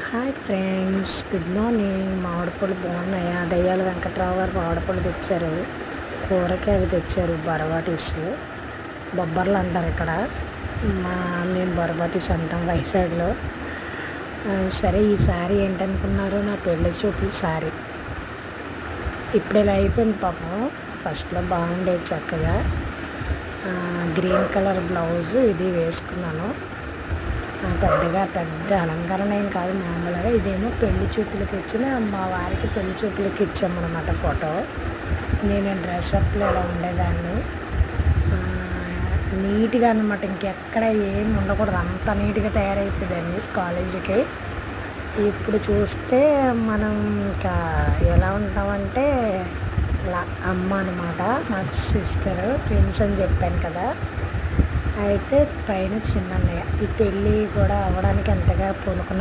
Hi friends, good morning. మామిడిపళ్ళు బాగున్నాయా? దయ్యాల వెంకట్రావు గారు మామిడిపళ్ళు తెచ్చారు. కూరకి అవి తెచ్చారు. బరబాటీస్, బొబ్బర్లు అంటారు ఇక్కడ. మేము బరబాటీస్ అంటాం వైజాగ్లో. సరే, ఈ సారీ ఏంటనుకున్నారు? నా పెళ్లి చూపులు సారీ. ఇప్పుడు ఇలా అయిపోయింది పాపం. ఫస్ట్లో బాగుండేది చక్కగా. గ్రీన్ కలర్ బ్లౌజు ఇది వేసుకున్నాను. పెద్ద అలంకరణ ఏం కాదు, మామూలుగా. ఇదేమో పెళ్లి చూపులకి ఇచ్చిన మా వారికి పెళ్లి చూపులకి ఇచ్చామన్నమాట ఫోటో. నేను డ్రెస్అప్లో ఇలా ఉండేదాన్ని, నీట్గా అనమాట. ఇంకెక్కడ ఏం ఉండకూడదు, అంత నీట్గా తయారైపోయేదాన్ని కాలేజీకి. ఇప్పుడు చూస్తే మనం ఇంకా ఎలా ఉంటామంటే ఇలా అమ్మ అనమాట, మా సిస్టర్, ట్విన్స్ అని చెప్పాను కదా. అయితే పైన చిన్నన్నయ్య. ఈ పెళ్ళి కూడా అవ్వడానికి ఎంతగా పూనుకున్న